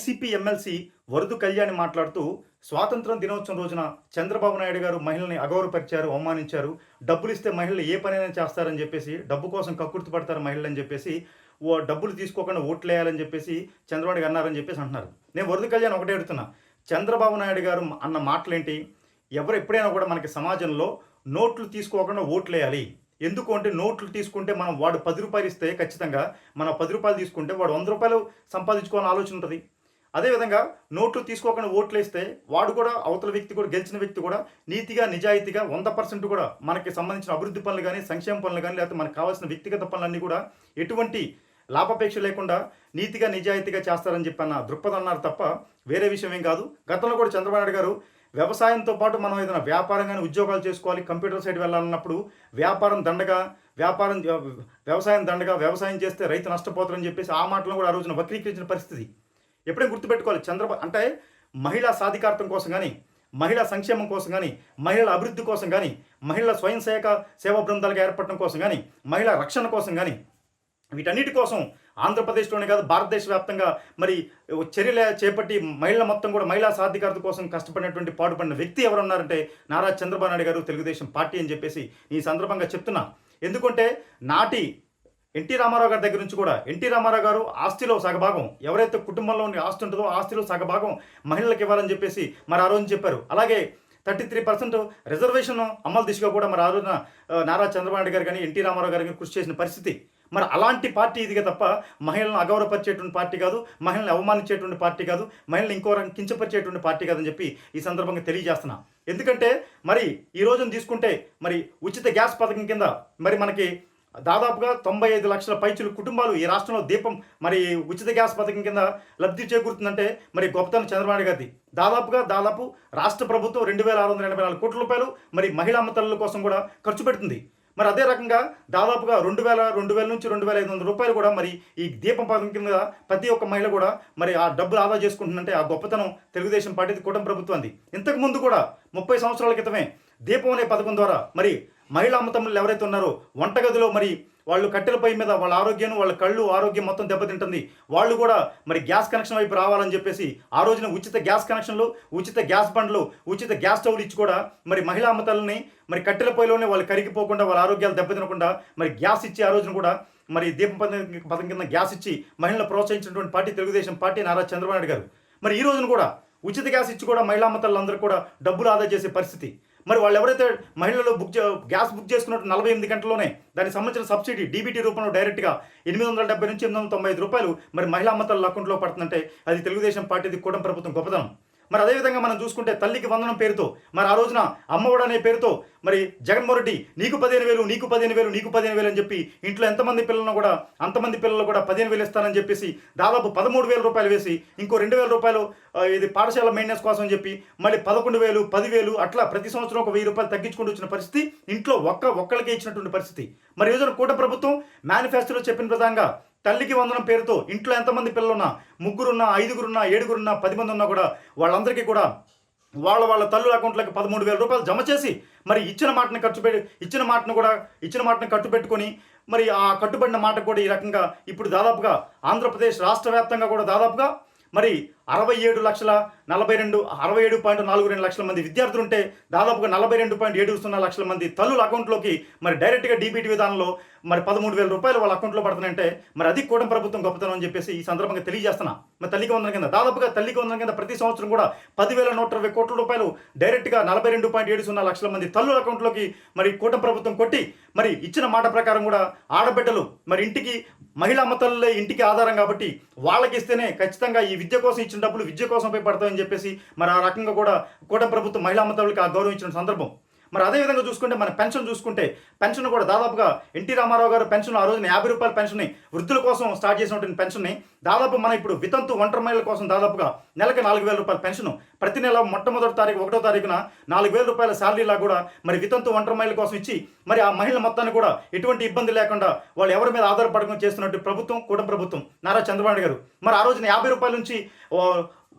YCP MLC వరదు Kalyani మాట్లాడుతూ స్వాతంత్రం దినోత్సవం రోజున చంద్రబాబు నాయుడు గారు మహిళల్ని అగౌరవపరిచారు, అవమానించారు. డబ్బులిస్తే మహిళలు ఏ పనైనా చేస్తారని చెప్పేసి, డబ్బు కోసం కక్కుర్తి పడతారు మహిళలని చెప్పేసి, డబ్బులు తీసుకోకుండా ఓట్లేయాలని చెప్పేసి చంద్రబాబు గారు అన్నారని చెప్పేసి అంటున్నారు. నేను వరదు కళ్యాణ్ ఒకటే అడుగుతున్నా. చంద్రబాబు నాయుడు గారు అన్న మాటలేంటి? ఎవరు ఎప్పుడైనా కూడా మనకి సమాజంలో నోట్లు తీసుకోకుండా ఓట్లేయాలి. ఎందుకు అంటే నోట్లు తీసుకుంటే మనం వాడు రూ. 10 ఇస్తే ఖచ్చితంగా మనం రూ. 10 తీసుకుంటే వాడు రూ. 100 సంపాదించుకోవాలని ఆలోచన ఉంటుంది. అదేవిధంగా నోట్లు తీసుకోకుండా ఓట్లేస్తే వాడు కూడా అవతల వ్యక్తి కూడా గెలిచిన వ్యక్తి కూడా నీతిగా నిజాయితీగా 100% కూడా మనకి సంబంధించిన అభివృద్ధి పనులు కానీ సంక్షేమ పనులు కానీ లేకపోతే మనకు కావాల్సిన వ్యక్తిగత పనులన్నీ కూడా ఎటువంటి లాభాపేక్ష లేకుండా నీతిగా నిజాయితీగా చేస్తారని చెప్పి అన్న దృక్పథం అన్నారు తప్ప వేరే విషయం ఏం కాదు. గతంలో కూడా చంద్రబాబు నాయుడు గారు వ్యవసాయంతో పాటు మనం ఏదైనా వ్యాపారం కానీ ఉద్యోగాలు చేసుకోవాలి, కంప్యూటర్ సైడ్ వెళ్ళాలన్నప్పుడు వ్యవసాయం దండగా, వ్యవసాయం చేస్తే రైతు నష్టపోతారని చెప్పేసి ఆ మాటలను కూడా ఆ రోజున వక్రీకరించిన పరిస్థితి. ఎప్పుడైనా గుర్తుపెట్టుకోవాలి. చంద్రబాబు అంటే మహిళా సాధికారతం కోసం కానీ, మహిళా సంక్షేమం కోసం కానీ, మహిళల అభివృద్ధి కోసం కానీ, మహిళల స్వయం సేవా బృందాలుగా ఏర్పడటం కోసం కానీ, మహిళా రక్షణ కోసం కానీ, వీటన్నిటి కోసం ఆంధ్రప్రదేశ్లోనే కాదు భారతదేశ వ్యాప్తంగా మరి చర్యలు చేపట్టి మహిళల మొత్తం కూడా మహిళా సాధికారత కోసం కష్టపడినటువంటి పాటుపడిన వ్యక్తి ఎవరున్నారంటే నారా చంద్రబాబు నాయుడు గారు, తెలుగుదేశం పార్టీ అని చెప్పేసి ఈ సందర్భంగా చెప్తున్నా. ఎందుకంటే నాటి ఎన్టీ రామారావు గారి దగ్గర నుంచి కూడా ఎన్టీ రామారావు గారు ఆస్తిలో సగభాగం ఎవరైతే కుటుంబంలో ఆస్తి ఉంటుందో ఆస్తిలో సగభాగం మహిళలకు ఇవ్వాలని చెప్పేసి మరి ఆ రోజున చెప్పారు. అలాగే 33% రిజర్వేషన్ అమలు దిశగా కూడా మరి ఆ రోజున నారా చంద్రబాబు నాయుడు గారు కానీ ఎన్టీ రామారావు గారు కానీ కృషి చేసిన పరిస్థితి. మరి అలాంటి పార్టీ ఇదిగా తప్ప మహిళలను అగౌరవపరిచేటువంటి పార్టీ కాదు, మహిళలను అవమానించేటువంటి పార్టీ కాదు, మహిళలను ఇంకో రకం కించపరిచేటువంటి పార్టీ కాదని చెప్పి ఈ సందర్భంగా తెలియజేస్తున్నా. ఎందుకంటే మరి ఈ రోజున తీసుకుంటే మరి ఉచిత గ్యాస్ పథకం కింద మరి మనకి దాదాపుగా 95 లక్షల పైచులు కుటుంబాలు ఈ రాష్ట్రంలో మరి ఉచిత గ్యాస్ పథకం కింద లబ్ధి చేకూరుతుందంటే మరి గొప్పతనం చంద్రబాబు గారిది. దాదాపు రాష్ట్ర ప్రభుత్వం 2684 కోట్ల రూపాయలు మరి మహిళా అమ్మతల్లుల కోసం కూడా ఖర్చు పెడుతుంది. మరి అదే రకంగా దాదాపుగా 2000 నుంచి 2500 రూపాయలు కూడా మరి ఈ దీపం పథకం కింద ప్రతి ఒక్క మహిళ కూడా మరి ఆ డబ్బులు ఆదా చేసుకుంటుందంటే ఆ గొప్పతనం తెలుగుదేశం పార్టీ కూటమి ప్రభుత్వాన్ని. ఇంతకు ముందు కూడా 30 సంవత్సరాల క్రితమే దీపం అనే పథకం ద్వారా మరి మహిళా అమ్మతమ్ములు ఎవరైతే ఉన్నారో వంటగదిలో మరి వాళ్ళు కట్టెల పొయ్యి మీద వాళ్ళ ఆరోగ్యం, వాళ్ళ కళ్ళు ఆరోగ్యం మొత్తం దెబ్బతింటుంది. వాళ్ళు కూడా మరి గ్యాస్ కనెక్షన్ వైపు రావాలని చెప్పేసి ఆ రోజున ఉచిత గ్యాస్ కనెక్షన్లు, ఉచిత గ్యాస్ బండ్లు, ఉచిత గ్యాస్ స్టవ్లు ఇచ్చి కూడా మరి మహిళా అమ్మతల్ని మరి కట్టెల పొయ్యిలోనే వాళ్ళు కరిగిపోకుండా వాళ్ళ ఆరోగ్యాలు దెబ్బతినకుండా మరి గ్యాస్ ఇచ్చి ఆ రోజున కూడా మరి దీపం పథకం కింద గ్యాస్ ఇచ్చి మహిళలు ప్రోత్సహించినటువంటి పార్టీ తెలుగుదేశం పార్టీ నారా చంద్రబాబు నాయుడు గారు. మరి ఈ రోజున కూడా ఉచిత గ్యాస్ ఇచ్చి కూడా మహిళా అమ్మతల్లందరూ కూడా డబ్బులు ఆదా చేసే పరిస్థితి. మరి వాళ్ళు ఎవరైతే మహిళలు గ్యాస్ బుక్ చేసుకున్నట్టు 48 గంటల్లోనే దానికి సంబంధించిన సబ్సిడీ డీబీటీ రూపంలో డైరెక్ట్గా 870 నుంచి 895 రూపాయలు మరి మహిళా అమ్మతల అకౌంట్లో పడుతుందంటే అది తెలుగుదేశం పార్టీది కూటమి ప్రభుత్వం గొప్పతనం. మరి అదేవిధంగా మనం చూసుకుంటే తల్లికి వందనం పేరుతో మరి ఆ రోజున అమ్మఒడి అనే పేరుతో మరి జగన్మోహన్ రెడ్డి నీకు 15,000 అని చెప్పి ఇంట్లో ఎంతమంది పిల్లలను కూడా అంతమంది పిల్లలు కూడా 15,000 ఇస్తానని చెప్పేసి దాదాపు 13,000 రూపాయలు వేసి ఇంకో 2,000 రూపాయలు ఇది పాఠశాల మెయింటెనెన్స్ కోసం అని చెప్పి మళ్ళీ 11,000, 10,000 అట్లా ప్రతి సంవత్సరం ఒక 1,000 రూపాయలు తగ్గించుకుంటూ వచ్చిన పరిస్థితి ఇంట్లో ఒక్కళ్ళకే ఇచ్చినటువంటి పరిస్థితి. మరి ఈరోజు కూటమి ప్రభుత్వం మేనిఫెస్టోలో చెప్పిన విధంగా తల్లికి వందనం పేరుతో ఇంట్లో ఎంతమంది పిల్లలున్నా 3 ఉన్నా 5 ఉన్నా 7 ఉన్నా 10 మంది ఉన్నా కూడా వాళ్ళందరికీ కూడా వాళ్ళ తల్లుల అకౌంట్లకి 13,000 రూపాయలు జమ చేసి మరి ఇచ్చిన మాటను కట్టుబెట్టుకొని మరి ఆ కట్టుబడిన మాట కూడా ఈ రకంగా ఇప్పుడు దాదాపుగా ఆంధ్రప్రదేశ్ రాష్ట్ర వ్యాప్తంగా కూడా దాదాపుగా మరి 67.42 లక్షల మంది విద్యార్థులు ఉంటే దాదాపుగా 42.70 లక్షల మంది తల్లుల అకౌంట్లోకి మరి డైరెక్ట్గా డీబీటీ విధానంలో మరి 13,000 రూపాయలు వాళ్ళ అకౌంట్లో పడుతున్నాయంటే మరి అది కూటమి ప్రభుత్వం గొప్పతనం అని చెప్పేసి ఈ సందర్భంగా తెలియజేస్తున్నా. మరి తల్లికి వందనం కింద దాదాపుగా తల్లికి వందనం కింద ప్రతి సంవత్సరం కూడా 10,120 కోట్ల రూపాయలు డైరెక్ట్గా 42.70 లక్షల మంది తల్లుల అకౌంట్లోకి మరి కూటమి ప్రభుత్వం కొట్టి మరి ఇచ్చిన మాట ప్రకారం కూడా ఆడబిడ్డలు మరి ఇంటికి మహిళా అమ్మతల్లే ఇంటికి ఆధారం కాబట్టి వాళ్ళకి ఇస్తేనే ఖచ్చితంగా ఈ విద్య కోసం ఇచ్చిన డబ్బులు విద్య కోసం పడతాయని చెప్పేసి మరి ఆ రకంగా కూడా కూటమి ప్రభుత్వం మహిళా అమ్మతల్లకి ఆ గౌరవం ఇచ్చిన సందర్భం. మరి అదేవిధంగా చూసుకుంటే మన పెన్షన్ కూడా దాదాపుగా ఎన్టీ రామారావు గారు పెన్షన్ ఆ రోజున 50 రూపాయల పెన్షన్ని వృద్ధుల కోసం స్టార్ట్ చేసినటువంటి పెన్షన్ని దాదాపు మన ఇప్పుడు వితంతు ఒంటరి మహిళల కోసం దాదాపుగా నెలకి 4,000 రూపాయల పెన్షన్ ప్రతి నెల మొట్టమొదటి తారీఖు 1వ తారీఖున 4,000 రూపాయల శాలరీలా కూడా మరి వితంతు ఒంటరి మహిళల కోసం ఇచ్చి మరి ఆ మహిళల మొత్తాన్ని కూడా ఎటువంటి ఇబ్బంది లేకుండా వాళ్ళు ఎవరి మీద ఆధారపడకుండా చేస్తున్నట్టు ప్రభుత్వం కూటమి ప్రభుత్వం నారా చంద్రబాబు గారు. మరి ఆ రోజున 50 రూపాయల నుంచి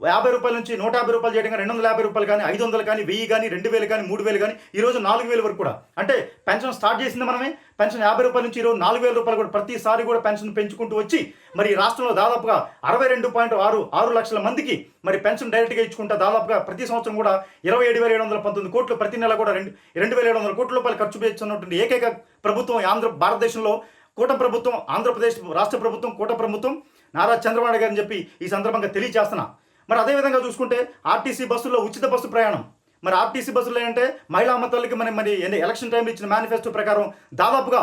రూ. 50 నుంచి రూ. 150 చేయడం కానీ, రూ. 250 కానీ, 500 కానీ, 1000 కానీ, 2000 కానీ, 3000 కానీ, ఈరోజు 4000 వరకు కూడా. అంటే పెన్షన్ స్టార్ట్ చేసింది మనమే. పెన్షన్ రూ. 50 నుంచి ఈరోజు 4000 కూడా ప్రతిసారి కూడా పెన్షన్ పెంచుకుంటూ వచ్చి మరి రాష్ట్రంలో దాదాపుగా 62.66 లక్షల మందికి మరి పెన్షన్ డైరెక్ట్గా ఇచ్చుకుంటా దాదాపుగా ప్రతి సంవత్సరం కూడా 27,719 కోట్లు, ప్రతి నెల కూడా 2,700 కోట్ల రూపాయలు ఖర్చు చేస్తున్నటువంటి ఏకైక ప్రభుత్వం భారతదేశంలో కూటమి ప్రభుత్వం, ఆంధ్రప్రదేశ్ రాష్ట్ర ప్రభుత్వం, కూటమి ప్రభుత్వం, నారా చంద్రబాబు నాయుడు గారిని చెప్పి ఈ సందర్భంగా తెలియజేస్తున్నా. మరి అదేవిధంగా చూసుకుంటే ఆర్టీసీ బస్సుల్లో ఉచిత బస్సు ప్రయాణం. మరి ఆర్టీసీ బస్సులు ఏంటంటే మహిళా మతలకి మరి ఎలక్షన్ టైంలో ఇచ్చిన మేనిఫెస్టో ప్రకారం దాదాపుగా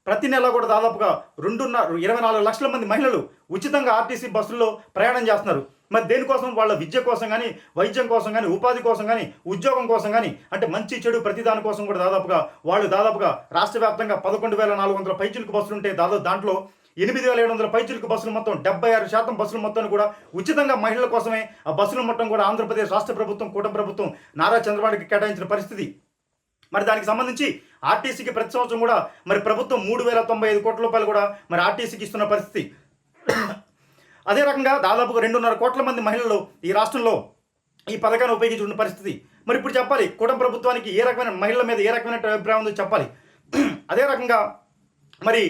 ప్రతి నెల కూడా దాదాపుగా 24 లక్షల మంది మహిళలు ఉచితంగా ఆర్టీసీ బస్సుల్లో ప్రయాణం చేస్తున్నారు. మరి దేనికోసం? వాళ్ళ విద్య కోసం కానీ, వైద్యం కోసం కానీ, ఉపాధి కోసం కానీ, ఉద్యోగం కోసం కానీ, అంటే మంచి చెడు ప్రతి దాని కోసం కూడా దాదాపుగా రాష్ట్ర వ్యాప్తంగా 11,400 పైచిలుకు బస్సులు ఉంటే దాంట్లో 8,700 పైచిలుకు బస్సులు మొత్తం 76% బస్సులు మొత్తాన్ని కూడా ఉచితంగా మహిళల కోసమే ఆ బస్సుల మొత్తం కూడా ఆంధ్రప్రదేశ్ రాష్ట్ర ప్రభుత్వం, కూటమి ప్రభుత్వం నారా చంద్రబాబుకి కేటాయించిన పరిస్థితి. మరి దానికి సంబంధించి ఆర్టీసీకి ప్రతి సంవత్సరం కూడా మరి ప్రభుత్వం 3,095 కోట్ల రూపాయలు కూడా మరి ఆర్టీసీకి ఇస్తున్న పరిస్థితి. అదే రకంగా దాదాపుగా 2.5 కోట్ల మంది మహిళలు ఈ రాష్ట్రంలో ఈ పథకాన్ని ఉపయోగించుకున్న పరిస్థితి. మరి ఇప్పుడు చెప్పాలి కూటమి ప్రభుత్వానికి ఏ రకమైన మహిళల మీద ఏ రకమైన అభిప్రాయం ఉందో చెప్పాలి. అదే రకంగా మరి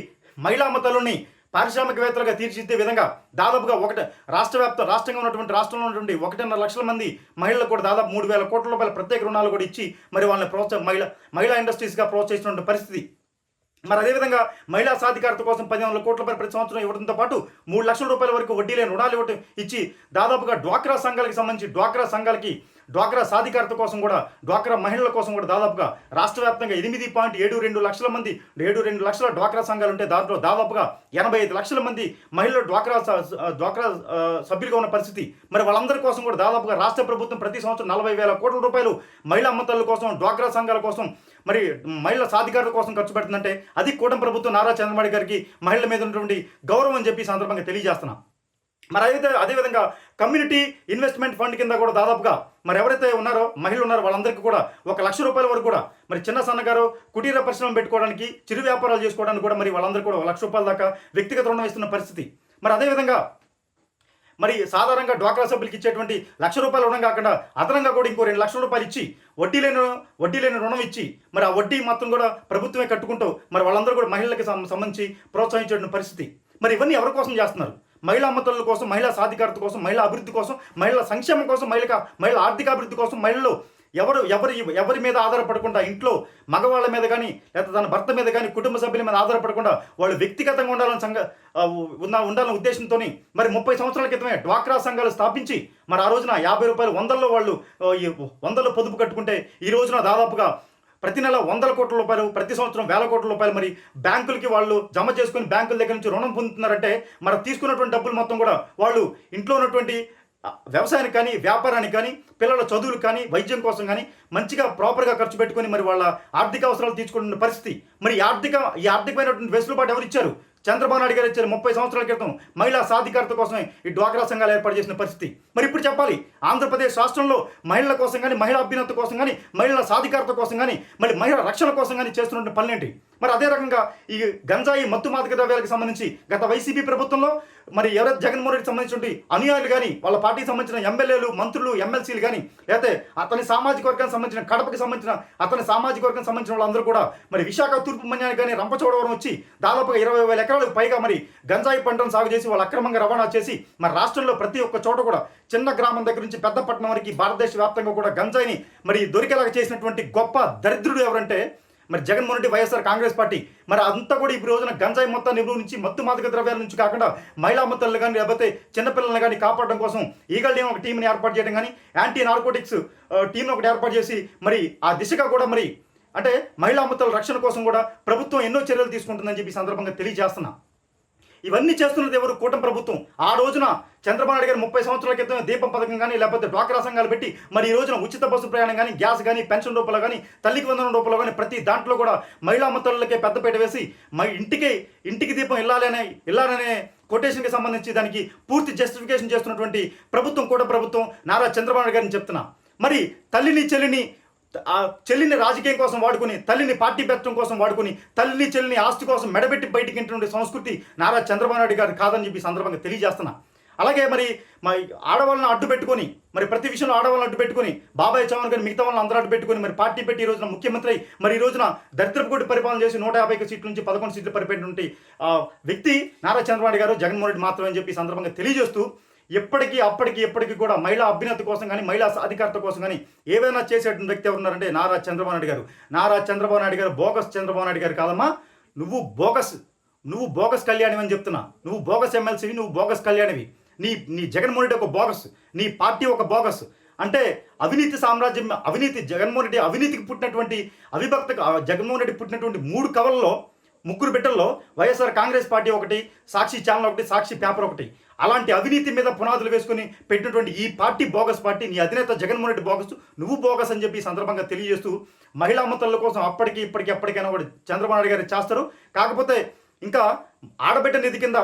మహిళా మతాలని పారిశ్రామికవేత్తలుగా తీర్చిదిద్దే విధంగా దాదాపుగా రాష్ట్రంగా ఉన్నటువంటి రాష్ట్రంలో ఉన్నటువంటి 1.5 లక్షల మంది మహిళలకు కూడా దాదాపు 3,000 కోట్ల రూపాయల ప్రత్యేక రుణాలు కూడా ఇచ్చి మరి వాళ్ళని మహిళా ఇండస్ట్రీస్గా ప్రోత్సహిస్తున్న పరిస్థితి. మరి అదేవిధంగా మహిళా సాధికారత కోసం 1,500 కోట్ల రూపాయలు ప్రతి సంవత్సరం ఇవ్వడంతో పాటు 3 లక్షల రూపాయల వరకు వడ్డీ లేని రుణాలు ఇచ్చి దాదాపుగా డ్వాక్రా సంఘాలకి డ్వాక్రా సాధికారత కోసం కూడా, డ్వాక్రా మహిళల కోసం కూడా దాదాపుగా రాష్ట్ర వ్యాప్తంగా 8.72 లక్షల మంది 72 లక్షల డ్వాక్రా సంఘాలు ఉంటే దాంట్లో దాదాపుగా 85 లక్షల మంది మహిళలు డ్వాక్రా సభ్యులుగా ఉన్న పరిస్థితి. మరి వాళ్ళందరి కోసం కూడా దాదాపుగా రాష్ట్ర ప్రభుత్వం ప్రతి సంవత్సరం 40,000 కోట్ల రూపాయలు మహిళా అమ్మతల కోసం, డ్వాక్రా సంఘాల కోసం, మరి మహిళల సాధికారత కోసం ఖర్చు పెడుతుందంటే అది కూటమి ప్రభుత్వం నారా చంద్రబాబు గారికి మహిళల మీద ఉన్నటువంటి గౌరవం అని చెప్పి సందర్భంగా తెలియజేస్తున్నాం. మరి అదేవిధంగా కమ్యూనిటీ ఇన్వెస్ట్మెంట్ ఫండ్ కింద కూడా దాదాపుగా మరి ఎవరైతే మహిళలు ఉన్నారో వాళ్ళందరికీ కూడా 1 లక్ష రూపాయల వరకు కూడా మరి చిన్న సన్నగారు కుటీర పరిశ్రమ పెట్టుకోవడానికి, చిరు వ్యాపారాలు చేసుకోవడానికి కూడా మరి వాళ్ళందరూ కూడా 1 లక్ష రూపాయల దాకా వ్యక్తిగత రుణం ఇస్తున్న పరిస్థితి. మరి అదేవిధంగా మరి సాధారణంగా డ్వాక్రా సభ్యులకి ఇచ్చేటువంటి 1 లక్ష రూపాయల రుణం కాకుండా అదనంగా కూడా ఇంకో 2 లక్షల రూపాయలు ఇచ్చి వడ్డీ లేని రుణం ఇచ్చి మరి ఆ వడ్డీ మొత్తం కూడా ప్రభుత్వమే కట్టుకుంటూ మరి వాళ్ళందరూ కూడా మహిళలకు సంబంధించి ప్రోత్సహించేటువంటి పరిస్థితి. మరి ఇవన్నీ ఎవరి కోసం చేస్తున్నారు? మహిళా అమ్మతల కోసం, మహిళా సాధికారత కోసం, మహిళా అభివృద్ధి కోసం, మహిళల సంక్షేమం కోసం, మహిళల ఆర్థిక అభివృద్ధి కోసం. మహిళలు ఎవరి మీద ఆధారపడకుండా, ఇంట్లో మగవాళ్ళ మీద కానీ లేదా తన భర్త మీద కానీ కుటుంబ సభ్యుల మీద ఆధారపడకుండా వాళ్ళు వ్యక్తిగతంగా ఉండాలనే ఉద్దేశంతో మరి 30 సంవత్సరాల క్రితమే డ్వాక్రా సంఘాలు స్థాపించి మరి ఆ రోజున 50 రూపాయలు 100లో వాళ్ళు 100లో పొదుపు కట్టుకుంటే ఈ రోజున దాదాపుగా ప్రతి నెల 100 కోట్ల రూపాయలు, ప్రతి సంవత్సరం 1,000 కోట్ల రూపాయలు మరి బ్యాంకులకి వాళ్ళు జమ చేసుకుని బ్యాంకుల దగ్గర నుంచి రుణం పొందుతున్నారంటే మరి తీసుకున్నటువంటి డబ్బులు మొత్తం కూడా వాళ్ళు ఇంట్లో ఉన్నటువంటి వ్యవసాయానికి కానీ, వ్యాపారానికి కానీ, పిల్లల చదువులకు కానీ, వైద్యం కోసం కానీ మంచిగా ప్రాపర్గా ఖర్చు పెట్టుకొని మరి వాళ్ళ ఆర్థిక అవసరాలు తీర్చుకుంటున్న పరిస్థితి. మరి ఈ ఆర్థికమైనటువంటి వెసులుబాటు ఎవరు ఇచ్చారు? చంద్రబాబు నాయుడు గారు ఇచ్చారు 30 సంవత్సరాల క్రితం మహిళా సాధికారత కోసమే ఈ డ్వాక్రా సంఘాలు ఏర్పాటు చేసిన పరిస్థితి. మరి ఇప్పుడు చెప్పాలి ఆంధ్రప్రదేశ్ రాష్ట్రంలో మహిళల కోసం కానీ, మహిళా అభ్యున్నత కోసం కానీ, మహిళల సాధికారత కోసం కానీ, మళ్ళీ మహిళల రక్షణ కోసం కానీ చేస్తున్న పనులేంటి? మరి అదే రకంగా ఈ గంజాయి మత్తు మాదక ద్రవ్యాలకు సంబంధించి గత వైసీపీ ప్రభుత్వంలో మరి ఎవరైతే జగన్మోహన్ రెడ్డికి సంబంధించిన అనుయాయులు కానీ, వాళ్ళ పార్టీకి సంబంధించిన ఎమ్మెల్యేలు, మంత్రులు, ఎమ్మెల్సీలు కానీ, లేకపోతే అతని సామాజిక వర్గానికి సంబంధించిన కడపకి సంబంధించిన వాళ్ళందరూ కూడా మరి విశాఖ తూర్పు మన్యానికి కానీ రంపచోడవరం వచ్చి దాదాపుగా 20,000 ఎకరాలకు పైగా మరి గంజాయి పంటను సాగు చేసి వాళ్ళు అక్రమంగా రవాణా చేసి మరి రాష్ట్రంలో ప్రతి ఒక్క చోట కూడా చిన్న గ్రామం దగ్గర నుంచి పెద్ద పట్టణం వరకు భారతదేశ వ్యాప్తంగా కూడా గంజాయిని మరి దొరికేలాగా చేసినటువంటి గొప్ప దరిద్రుడు ఎవరంటే మరి జగన్మోహన్ రెడ్డి, వైఎస్ఆర్ కాంగ్రెస్ పార్టీ. మరి అంతా కూడా ఈ రోజున గంజాయి మొత్తాన్ని నుంచి మత్తు మాదక ద్రవ్యాల నుంచి కాకుండా మహిళా మత్తలను కానీ లేకపోతే చిన్నపిల్లలను కానీ కాపాడడం కోసం ఈగల్ టీం ఒక టీంని ఏర్పాటు చేయడం కానీ, యాంటీ నార్కోటిక్స్ టీంని ఒకటి ఏర్పాటు చేసి మరి ఆ దిశగా కూడా మరి అంటే మహిళా మత్తల రక్షణ కోసం కూడా ప్రభుత్వం ఎన్నో చర్యలు తీసుకుంటుందని చెప్పి సందర్భంగా తెలియజేస్తున్నా. ఇవన్నీ చేస్తున్నది ఎవరు? కూటమి ప్రభుత్వం. ఆ రోజున చంద్రబాబు నాయుడు గారు 30 సంవత్సరాల క్రితం దీపం పథకం కానీ లేకపోతే డ్వాక్రా సంఘాలు పెట్టి మరి ఈ రోజున ఉచిత బస్సు ప్రయాణం కానీ, గ్యాస్ కానీ, పెన్షన్ రూపంలో కానీ, తల్లికి వందనం రూపంలో కానీ ప్రతి దాంట్లో కూడా మహిళా మత్తలకే పెద్దపీట వేసి ఇంటికి దీపం ఇల్లాలనే కొటేషన్కి సంబంధించి దానికి పూర్తి జస్టిఫికేషన్ చేస్తున్నటువంటి ప్రభుత్వం కూటమి ప్రభుత్వం నారా చంద్రబాబు నాయుడు గారిని చెప్తున్నా. మరి చెల్లిని రాజకీయం కోసం వాడుకుని, తల్లిని పార్టీ పెట్టడం కోసం వాడుకుని, చెల్లిని ఆస్తి కోసం మెడబెట్టి బయటికి ఇంటి సంస్కృతి నారా చంద్రబాబు నాయుడు గారు కాదని చెప్పి సందర్భంగా తెలియజేస్తున్నా. అలాగే మరి ఆడవాళ్ళని అడ్డు పెట్టుకొని మరి ప్రతి విషయంలో ఆడవాళ్ళని అడ్డు పెట్టుకొని బాబాయ్ చౌహాన్ కానీ మిగతా వాళ్ళని అందరూ అడ్డు పెట్టుకొని మరి పార్టీ పెట్టి ఈ రోజున ముఖ్యమంత్రి అయి మరి ఈ రోజున దరిద్రపు పరిపాలన చేసి 150 సీట్ల నుంచి 11 సీట్లు పరిపెట్టినటువంటి వ్యక్తి నారా చంద్రబాబు నాయుడు గారు, జగన్మోహన్ రెడ్డి మాత్రమే అని చెప్పి సందర్భంగా తెలియజేస్తూ ఎప్పటికీ కూడా మహిళా అభ్యున్నతి కోసం కానీ మహిళా సాధికారత కోసం కానీ ఏవైనా చేసేటువంటి వ్యక్తి ఎవరున్నారంటే నారా చంద్రబాబు నాయుడు గారు. నారా చంద్రబాబు నాయుడు గారు బోగస్ చంద్రబాబు నాయుడు గారు కాదమ్మా, నువ్వు బోగస్ కళ్యాణి అని చెప్తున్నా. నువ్వు బోగస్ ఎమ్మెల్సీవి, నువ్వు బోగస్ కళ్యాణివి. నీ జగన్మోహన్ రెడ్డి ఒక బోగస్, నీ పార్టీ ఒక బోగస్. అంటే అవినీతి సామ్రాజ్యం, జగన్మోహన్ రెడ్డి అవినీతికి పుట్టినటువంటి జగన్మోహన్ రెడ్డి పుట్టినటువంటి 3 కవల్లో 3 బిడ్డల్లో వైఎస్ఆర్ కాంగ్రెస్ పార్టీ ఒకటి, సాక్షి ఛానల్ ఒకటి, సాక్షి పేపర్ ఒకటి. అలాంటి అవినీతి మీద పునాదులు వేసుకుని పెట్టినటువంటి ఈ పార్టీ బోగస్ పార్టీ, నీ అధినేత జగన్మోహన్ రెడ్డి బోగస్, నువ్వు బోగస్ అని చెప్పి సందర్భంగా తెలియజేస్తూ మహిళా మతల కోసం ఎప్పటికైనా కూడా చంద్రబాబు నాయుడు గారు చేస్తారు. కాకపోతే ఇంకా ఆడబిడ్డ నిధి కింద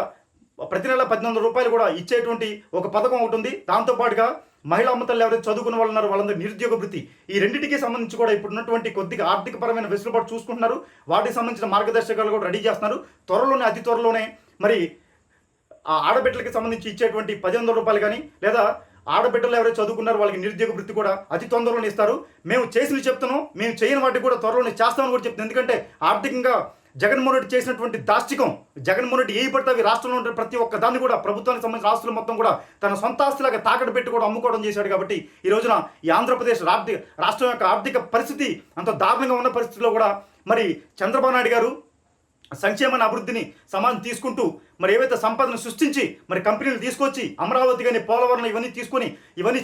ప్రతి నెల 1,800 రూపాయలు కూడా ఇచ్చేటువంటి ఒక పథకం ఒకటి ఉంది. దాంతోపాటుగా మహిళా అమ్మతలు ఎవరైతే చదువుకున్న వాళ్ళు ఉన్నారో వాళ్ళందరూ నిరుద్యోగ వృత్తి, ఈ రెండింటికి సంబంధించి కూడా ఇప్పుడు ఉన్నటువంటి కొద్దిగా ఆర్థికపరమైన వెసులుబాటు చూసుకుంటున్నారు. వాటికి సంబంధించిన మార్గదర్శకాలు కూడా రెడీ చేస్తున్నారు. అతి త్వరలోనే మరి ఆ ఆడబిడ్డలకి సంబంధించి ఇచ్చేటువంటి 1,500 రూపాయలు కానీ, లేదా ఆడబిడ్డలు ఎవరైతే చదువుకున్నారో వాళ్ళకి నిరుద్యోగ వృత్తి కూడా అతి తొందరలోనే ఇస్తారు. మేము చేసినవి చెప్తున్నాం, మేము చేయని వాటికి కూడా త్వరలోనే చేస్తామని కూడా చెప్తున్నాం. ఎందుకంటే ఆర్థికంగా జగన్మోహన్ రెడ్డి చేసినటువంటి దాష్టికం, జగన్మోహన్ రెడ్డి ఏ పడితే అవి రాష్ట్రంలో ఉంటే ప్రతి ఒక్క దాన్ని కూడా ప్రభుత్వానికి సంబంధించిన ఆస్తులు మొత్తం కూడా తన సొంత ఆస్తులాగా తాకట్టు పెట్టి కూడా అమ్ముకోవడం చేశాడు. కాబట్టి ఈ రోజున ఈ ఆంధ్రప్రదేశ్ రాష్ట్రం యొక్క ఆర్థిక పరిస్థితి అంత దారుణంగా ఉన్న పరిస్థితిలో కూడా మరి చంద్రబాబు నాయుడు గారు సంక్షేమాన్ని అభివృద్ధిని సమానం తీసుకుంటూ మరి ఏవైతే సంపదను సృష్టించి మరి కంపెనీలు తీసుకొచ్చి అమరావతి కానీ పోలవరం ఇవన్నీ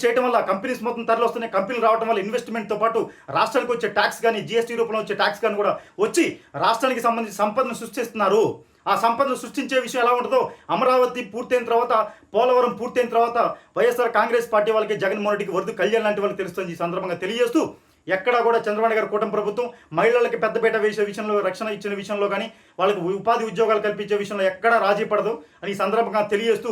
చేయడం వల్ల కంపెనీస్ మొత్తం తరలిస్తున్నాయి. కంపెనీలు రావడం వల్ల ఇన్వెస్ట్మెంట్తో పాటు రాష్ట్రానికి వచ్చే ట్యాక్స్ కానీ, జీఎస్టీ రూపంలో వచ్చే ట్యాక్స్ కానీ కూడా వచ్చి రాష్ట్రానికి సంబంధించి సంపదను సృష్టిస్తున్నారు. ఆ సంపదను సృష్టించే విషయం ఎలా ఉంటుందో, అమరావతి పూర్తయిన తర్వాత, పోలవరం పూర్తయిన తర్వాత వైఎస్ఆర్ కాంగ్రెస్ పార్టీ వాళ్ళకి, జగన్మోహన్ రెడ్డికి, వరద కళ్యాణ్ లాంటి వాళ్ళకి తెలుస్తుంది. ఈ సందర్భంగా తెలియజేస్తూ ఎక్కడా కూడా చంద్రబాబు గారి కూటమి ప్రభుత్వం మహిళలకి పెద్దపీట వేసే విషయంలో, రక్షణ ఇచ్చిన విషయంలో కానీ, వాళ్ళకి ఉపాధి ఉద్యోగాలు కల్పించే విషయంలో ఎక్కడా రాజీ పడదు అని ఈ సందర్భంగా తెలియజేస్తూ